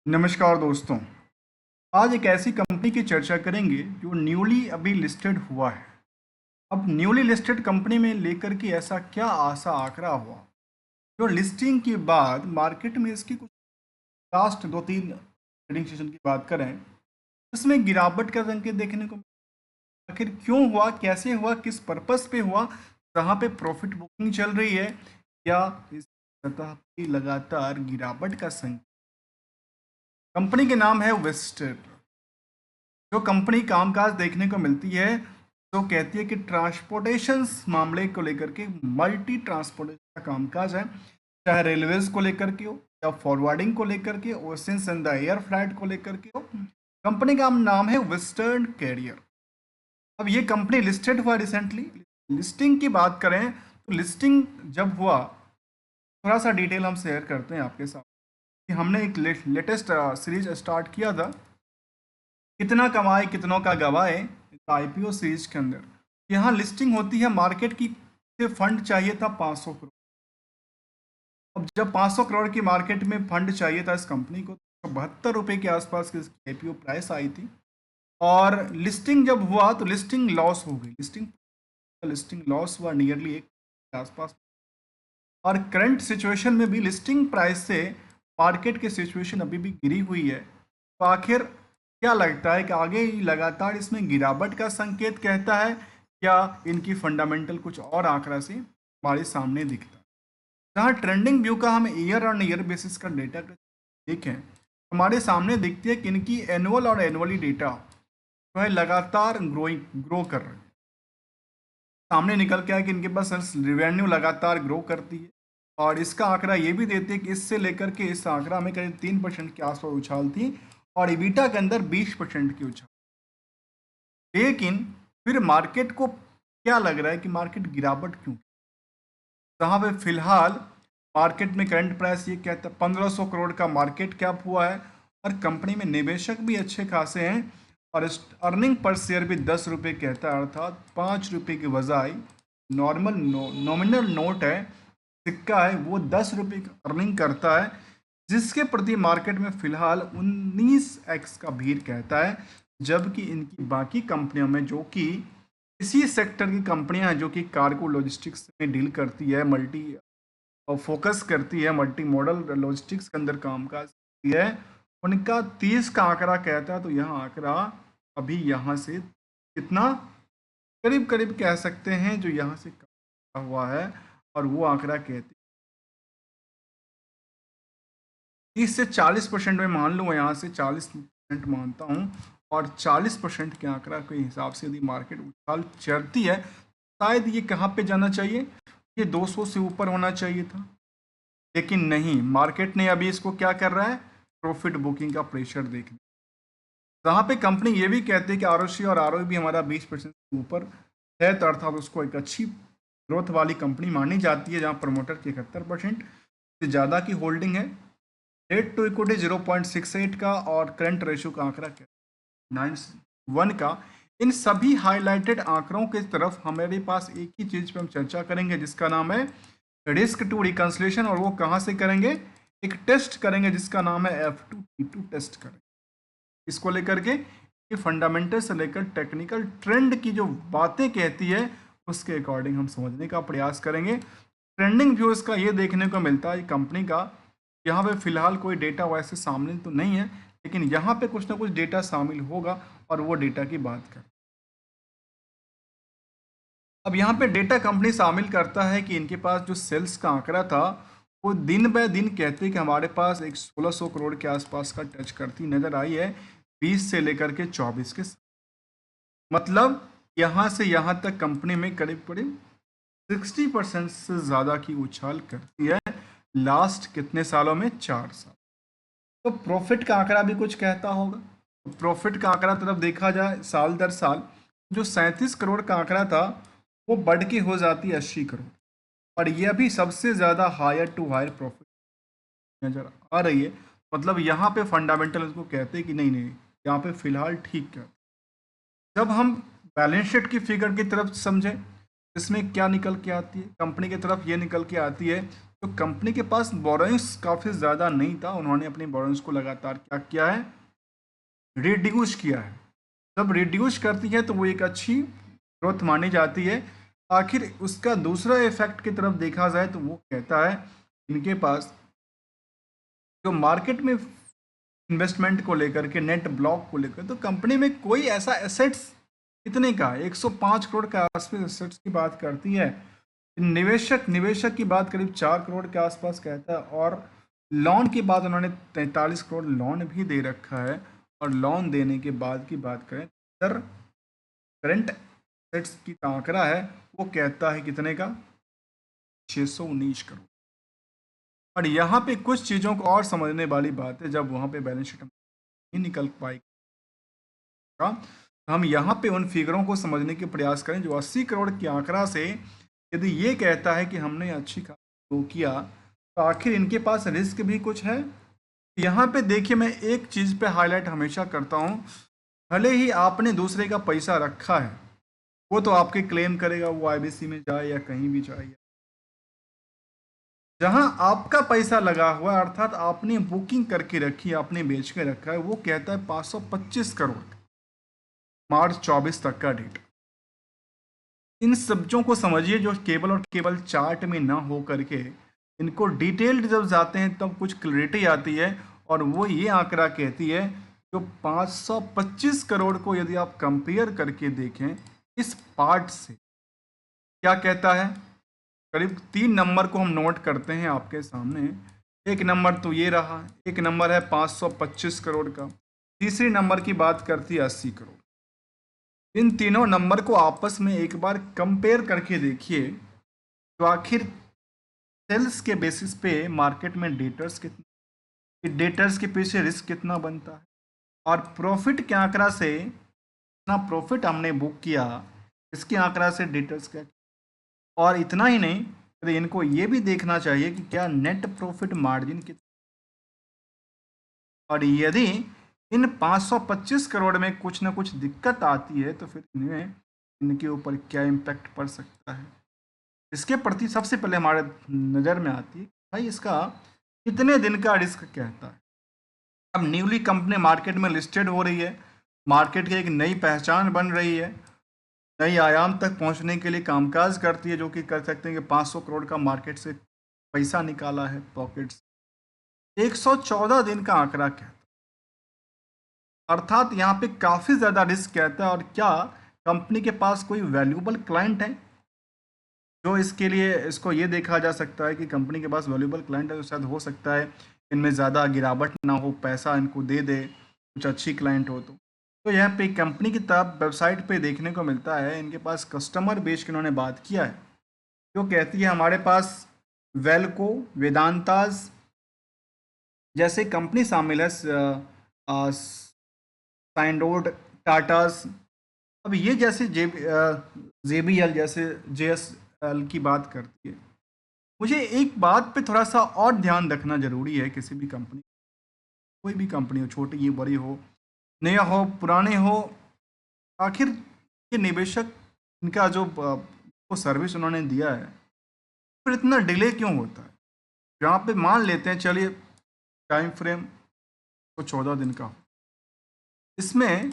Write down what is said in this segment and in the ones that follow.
नमस्कार दोस्तों। आज एक ऐसी कंपनी की चर्चा करेंगे जो न्यूली अभी लिस्टेड हुआ है। अब न्यूली लिस्टेड कंपनी में लेकर के ऐसा क्या आशा आंकड़ा हुआ जो लिस्टिंग के बाद मार्केट में इसकी कुछ लास्ट 2-3 ट्रेडिंग सेशन की बात करें, इसमें गिरावट का संकेत देखने को मिला। आखिर क्यों हुआ, कैसे हुआ, किस पर्पस पे हुआ, कहाँ पे प्रॉफिट बुकिंग चल रही है, या इस सतह की लगातार गिरावट का संकेत। कंपनी के नाम है वेस्टर। जो कंपनी कामकाज देखने को मिलती है तो कहती है कि ट्रांसपोर्टेशन मामले को लेकर के मल्टी ट्रांसपोर्टेशन का कामकाज है, चाहे रेलवेज को लेकर के हो या फॉरवर्डिंग को लेकर के, oceans and the air flight को लेकर के हो। कंपनी का नाम है वेस्टर्न कैरियर। अब ये कंपनी लिस्टेड हुआ रिसेंटली। लिस्टिंग की बात करें तो लिस्टिंग जब हुआ, थोड़ा सा डिटेल हम शेयर करते हैं आपके साथ कि हमने एक लेटेस्ट सीरीज स्टार्ट किया था, कितना कमाए कितनों का गवाए, आईपीओ सीरीज के अंदर। यहाँ लिस्टिंग होती है मार्केट की, से फंड चाहिए था 500 करोड़। अब जब 500 करोड़ की मार्केट में फंड चाहिए था इस कंपनी को, तो 72 रुपये के आसपास की आईपीओ प्राइस आई थी। और लिस्टिंग जब हुआ तो लिस्टिंग लॉस हो गई। लिस्टिंग लॉस हुआ नियरली 1 के आसपास। और करंट सिचुएशन में भी लिस्टिंग प्राइस से मार्केट की सिचुएशन अभी भी गिरी हुई है। तो आखिर क्या लगता है कि आगे लगातार इसमें गिरावट का संकेत कहता है, या इनकी फंडामेंटल कुछ और आंकड़ा से हमारे सामने दिखता है। जहाँ ट्रेंडिंग व्यू का हम ईयर ऑन ईयर बेसिस का डेटा देखें, हमारे सामने दिखती है कि इनकी एनुअल और एनुअली डेटा जो है लगातार ग्रो कर रहे हैं। सामने निकल के आया कि इनके पास रेवेन्यू लगातार ग्रो करती है, और इसका आंकड़ा ये भी देते हैं कि इससे लेकर के इस आंकड़ा में करीब 3% के आसपास उछाल थी, और इबिटा के अंदर 20% की उछाल। लेकिन फिर मार्केट को क्या लग रहा है कि मार्केट गिरावट क्यों, जहाँ पे फिलहाल मार्केट में करंट प्राइस ये कहता है 1500 करोड़ का मार्केट कैप हुआ है, और कंपनी में निवेशक भी अच्छे खासे हैं, और अर्निंग पर शेयर भी 10 रुपये कहता है, अर्थात 5 रुपये की बजाय नॉर्मल नॉमिनल नोट है, सिक्का है, वो 10 रुपये की अर्निंग करता है, जिसके प्रति मार्केट में फिलहाल 19x का भीड़ कहता है। जबकि इनकी बाकी कंपनियों में, जो कि इसी सेक्टर की कंपनियां हैं, जो कि कार्गो लॉजिस्टिक्स में डील करती है, मल्टी और फोकस करती है, मल्टी मॉडल लॉजिस्टिक्स के अंदर कामकाज करती है, उनका 30 का आंकड़ा कहता है। तो यह आंकड़ा अभी यहाँ से कितना करीब करीब कह सकते हैं, जो यहाँ से कम हुआ है, और वो आंकड़ा कहते 30 से 40% में मान लूँ, यहाँ से 40% मानता हूँ, और 40% के आंकड़ा के हिसाब से यदि मार्केट उछाल चढ़ती है, शायद ये कहाँ पे जाना चाहिए, ये 200 से ऊपर होना चाहिए था। लेकिन नहीं, मार्केट ने अभी इसको क्या कर रहा है, प्रॉफिट बुकिंग का प्रेशर देखने, जहाँ पे कंपनी ये भी कहती है कि आरओसी और आरओई भी हमारा 20% से ऊपर है, तो अर्थात उसको एक अच्छी ग्रोथ वाली कंपनी मानी जाती है, जहाँ प्रमोटर की 71% से ज़्यादा की होल्डिंग है। डेट टू इक्विटी 0.68 का, और करंट रेशियो का आंकड़ा क्या 9:1 का। इन सभी हाईलाइटेड आंकड़ों की तरफ हमारे पास एक ही चीज़ पे हम चर्चा करेंगे, जिसका नाम है रिस्क टू रिकंसलेशन। और वो कहाँ से करेंगे, एक टेस्ट करेंगे जिसका नाम है F2T2 टेस्ट करेंगे। इसको लेकर के ये फंडामेंटल से लेकर टेक्निकल ट्रेंड की जो बातें कहती है, उसके अकॉर्डिंग हम समझने का प्रयास करेंगे। ट्रेंडिंग व्यू इसका ये देखने को मिलता है कंपनी का, यहाँ पे फिलहाल कोई डेटा वैसे सामने तो नहीं है, लेकिन यहाँ पे कुछ ना कुछ डेटा शामिल होगा, और वो डेटा की बात करें। अब यहाँ पे डेटा कंपनी शामिल करता है कि इनके पास जो सेल्स का आंकड़ा था, वो दिन ब दिन कहते हैं कि हमारे पास एक 1600 करोड़ के आसपास का टच करती नजर आई है, 20 से लेकर के 24 के। मतलब यहाँ से यहाँ तक कंपनी में करीब करीब 60% से ज़्यादा की उछाल करती है लास्ट कितने सालों में, 4 साल। तो प्रॉफिट का आंकड़ा भी कुछ कहता होगा। प्रॉफिट का आंकड़ा तरफ देखा जाए साल दर साल, जो 37 करोड़ का आंकड़ा था, वो बढ़ के हो जाती है 80 करोड़, और ये अभी सबसे ज़्यादा हायर टू हायर प्रॉफिट नजर आ रही है। मतलब यहाँ पे फंडामेंटल उसको कहते हैं कि नहीं नहीं, यहाँ पे फिलहाल ठीक है। जब हम बैलेंस शीट की फिगर की तरफ समझें, इसमें क्या निकल के आती है, कंपनी की तरफ ये निकल के आती है तो कंपनी के पास बोरोइंग्स काफ़ी ज़्यादा नहीं था, उन्होंने अपनी बोरोइंग्स को लगातार क्या किया है, रिड्यूस किया है। जब रिड्यूस करती है तो वो एक अच्छी ग्रोथ मानी जाती है। आखिर उसका दूसरा इफेक्ट की तरफ देखा जाए तो वो कहता है इनके पास जो मार्केट में इन्वेस्टमेंट को लेकर के, नेट ब्लॉक को लेकर, तो कंपनी में कोई ऐसा एसेट्स कितने का 105 करोड़ के आसपास एसेट्स की बात करती है। निवेशक निवेशक की बात करीब 4 करोड़ के आसपास कहता है, और लोन की बात उन्होंने 43 करोड़ लोन भी दे रखा है। और लोन देने के बाद की बात करें सर, करंट एसेट्स की आंकड़ा है वो कहता है कितने का, 619 करोड़। और यहाँ पे कुछ चीज़ों को और समझने वाली बात है, जब वहाँ पे बैलेंस शीट नहीं निकल पाएगा, हम यहाँ पे उन फिगरों को समझने के प्रयास करें जो 80 करोड़ के आंकड़ा से यदि ये कहता है कि हमने अच्छी काम किया, तो आखिर इनके पास रिस्क भी कुछ है। यहाँ पे देखिए, मैं एक चीज़ पे हाईलाइट हमेशा करता हूँ, भले ही आपने दूसरे का पैसा रखा है, वो तो आपके क्लेम करेगा, वो आईबीसी में जाए या कहीं भी जाए। जहां आपका पैसा लगा हुआ है, अर्थात आपने बुकिंग करके रखी, आपने बेच के रखा है, वो कहता है 525 करोड़, मार्च 24 तक का डेट। इन सब्जों को समझिए जो केवल और केवल चार्ट में ना हो करके, इनको डिटेल्ड जब जाते हैं तब कुछ क्लैरिटी आती है। और वो ये आंकड़ा कहती है जो 525 करोड़ को यदि आप कंपेयर करके देखें इस पार्ट से, क्या कहता है, करीब 3 नंबर को हम नोट करते हैं आपके सामने। एक नंबर तो ये रहा, एक नंबर है 525 करोड़ का, तीसरी नंबर की बात करती है 80 करोड़। इन तीनों नंबर को आपस में एक बार कंपेयर करके देखिए, तो आखिर सेल्स के बेसिस पे मार्केट में डेटर्स कितने, डेटर्स के पीछे रिस्क कितना बनता है, और प्रॉफिट के आंकड़ा से कितना प्रॉफिट हमने बुक किया, इसके आंकड़ा से डेटर्स क्या। और इतना ही नहीं, तो इनको ये भी देखना चाहिए कि क्या नेट प्रॉफिट मार्जिन कितना, और यदि इन 525 करोड़ में कुछ ना कुछ दिक्कत आती है तो फिर इनमें इनके ऊपर क्या इम्पैक्ट पड़ सकता है। इसके प्रति सबसे पहले हमारे नज़र में आती है भाई इसका कितने दिन का रिस्क कहता है। अब न्यूली कंपनी मार्केट में लिस्टेड हो रही है, मार्केट की एक नई पहचान बन रही है, नई आयाम तक पहुंचने के लिए कामकाज करती है, जो कि कर सकते हैं कि 500 करोड़ का मार्केट से पैसा निकाला है पॉकेट से। 114 दिन का आंकड़ा कहता है, अर्थात यहाँ पे काफ़ी ज़्यादा रिस्क कहता है। और क्या कंपनी के पास कोई वैल्यूबल क्लाइंट है जो इसके लिए, इसको ये देखा जा सकता है कि कंपनी के पास वैल्यूबल क्लाइंट है, तो शायद हो सकता है इनमें ज़्यादा गिरावट ना हो, पैसा इनको दे दे कुछ अच्छी क्लाइंट हो तो यहाँ पे कंपनी की तरफ वेबसाइट पे देखने को मिलता है इनके पास कस्टमर बेस की उन्होंने बात किया है, जो कहती है हमारे पास वेल्को, वेदांताज जैसे कंपनी शामिल है, साइंडोड, टाटास। अब ये जैसे JBL जैसे JSL की बात करती है। मुझे एक बात पे थोड़ा सा और ध्यान रखना जरूरी है, किसी भी कंपनी, कोई भी कंपनी हो, छोटी हो बड़ी हो, नया हो पुराने हो, आखिर ये निवेशक इनका जो को सर्विस उन्होंने दिया है, फिर इतना डिले क्यों होता है। यहाँ पे मान लेते हैं चलिए टाइम फ्रेम तो 14 दिन का हो, इसमें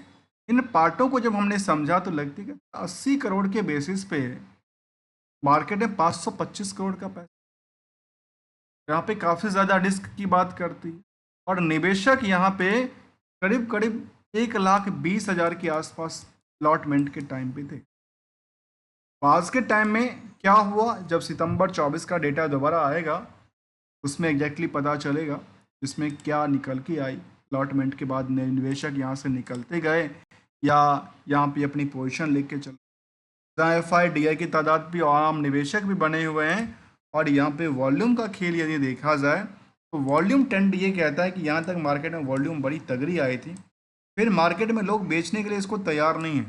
इन पार्टों को जब हमने समझा तो लगती है कि 80 करोड़ के बेसिस पे मार्केट में 525 करोड़ का पैसा, यहाँ पे काफ़ी ज़्यादा रिस्क की बात करती है। और निवेशक यहाँ पे करीब करीब 1,20,000 के आसपास अलॉटमेंट के टाइम पे थे। आज के टाइम में क्या हुआ, जब सितंबर 24 का डेटा दोबारा आएगा उसमें एग्जैक्टली पता चलेगा इसमें क्या निकल के आई। अलॉटमेंट के बाद निवेशक यहाँ से निकलते गए या यहाँ पे अपनी पोजीशन लेके चल, FIDI की तादाद भी और आम निवेशक भी बने हुए हैं। और यहाँ पे वॉल्यूम का खेल यदि देखा जाए तो वॉल्यूम ट्रेंड ये कहता है कि यहाँ तक मार्केट में वॉल्यूम बड़ी तगड़ी आई थी, फिर मार्केट में लोग बेचने के लिए इसको तैयार नहीं है,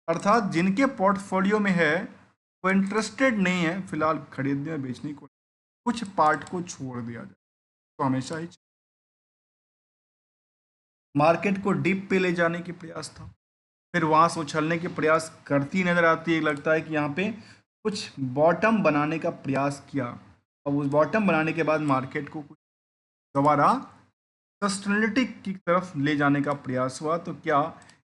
अर्थात जिनके पोर्टफोलियो में है वो इंटरेस्टेड नहीं है फिलहाल खरीदने और बेचने को, कुछ पार्ट को छोड़ दिया जाए तो हमेशा ही मार्केट को डीप पे ले जाने की प्रयास था, फिर वहाँ से उछलने के प्रयास करती नजर आती है। लगता है कि यहाँ पे कुछ बॉटम बनाने का प्रयास किया, अब उस बॉटम बनाने के बाद मार्केट को कुछ दोबारा सस्टेनेबिलिटी की तरफ ले जाने का प्रयास हुआ। तो क्या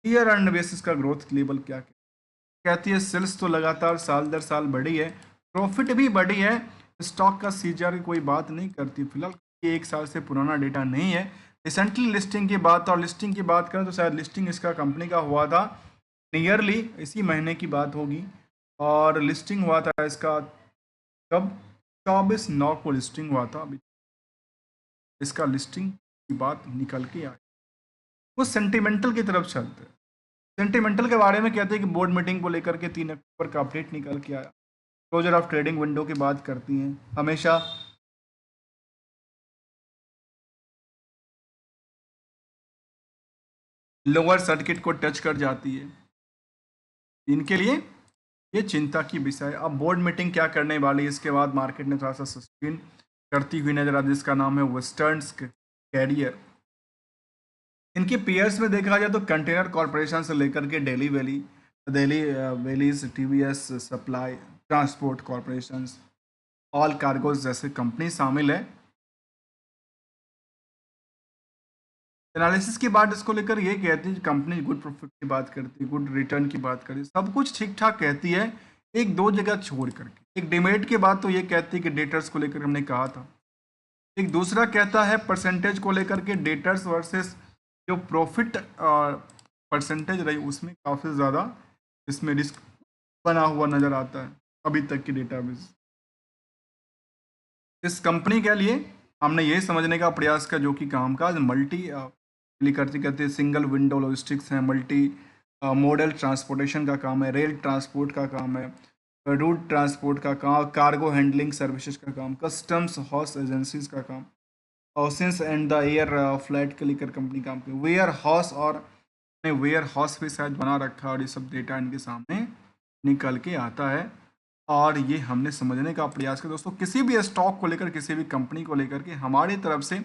ईयर एंड बेसिस का ग्रोथ लेवल क्या कहती है? सेल्स तो लगातार साल दर साल बढ़ी है, प्रॉफिट भी बढ़ी है, स्टॉक का सीजीआर की कोई बात नहीं करती फिलहाल, ये 1 साल से पुराना डेटा नहीं है। रिसेंटली लिस्टिंग की बात, और लिस्टिंग की बात करें तो शायद लिस्टिंग इसका कंपनी का हुआ था नियरली इसी महीने की बात होगी, और लिस्टिंग हुआ था इसका कब? 24/9 को लिस्टिंग हुआ था। अभी इसका लिस्टिंग की बात निकल के आई। वो सेंटिमेंटल की तरफ चलते हैं। सेंटिमेंटल के बारे में कहते हैं कि बोर्ड मीटिंग को लेकर के 3 अक्टूबर का अपडेट निकल के आया। क्लोजर ऑफ ट्रेडिंग विंडो की बात करती हैं हमेशा। लोअर सर्किट को टच कर जाती है, इनके लिए ये चिंता की विषय है। अब बोर्ड मीटिंग क्या करने वाली है, इसके बाद मार्केट ने थोड़ा सा सस्टेन करती हुई नजर आती है, जिसका नाम है वेस्टर्न कैरियर। इनके पेयर्स में देखा जाए तो कंटेनर कॉरपोरेशन से लेकर के Delhi Valli's, TVS supply transport corporation, all cargoes जैसे कंपनी शामिल है। एनालिसिस की बात इसको लेकर ये कहती है कंपनी गुड प्रॉफिट की बात करती है, गुड रिटर्न की बात करती है, सब कुछ ठीक ठाक कहती है, एक दो जगह छोड़ करके। एक डिमेरिट की बात तो ये कहती है कि डेटर्स को लेकर हमने कहा था, एक दूसरा कहता है परसेंटेज को लेकर के डेटर्स वर्सेस जो प्रॉफिट परसेंटेज रही उसमें काफ़ी ज़्यादा इसमें रिस्क बना हुआ नज़र आता है अभी तक की डेटाबेस। इस कंपनी के लिए हमने ये समझने का प्रयास किया जो कि कामकाज मल्टी करती करते हैं, सिंगल विंडो लॉजिस्टिक्स है, मल्टी मॉडल ट्रांसपोर्टेशन का काम है, रेल ट्रांसपोर्ट का काम है, रूट ट्रांसपोर्ट का काम, कार्गो हैंडलिंग सर्विसेज का काम, कस्टम्स हाउस एजेंसीज का काम, oceans and the air flight के लेकर कंपनी काम की, वेयर हाउस, और वेयर हाउस भी शायद बना रखा है, और ये सब डेटा इनके सामने निकल के आता है। और ये हमने समझने का प्रयास किया दोस्तों, किसी भी स्टॉक को लेकर, किसी भी कंपनी को लेकर के हमारी तरफ से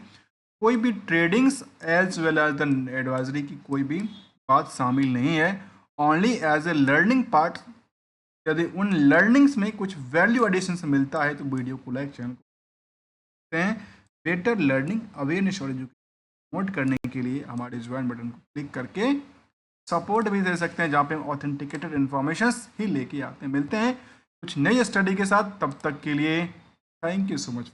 कोई भी tradings as well as the advisory की कोई भी बात शामिल नहीं है, only as a learning part. यदि उन लर्निंग्स में कुछ वैल्यू एडिशन से मिलता है तो वीडियो को लाइक, चैनल को हैं। बेटर लर्निंग अवेयरनेस और एजुकेशन प्रमोट करने के लिए हमारे ज्वाइन बटन को क्लिक करके सपोर्ट भी दे सकते हैं, जहाँ पे हम ऑथेंटिकेटेड इन्फॉर्मेशन ही लेके आते हैं। मिलते हैं कुछ नई स्टडी के साथ, तब तक के लिए थैंक यू सो मच।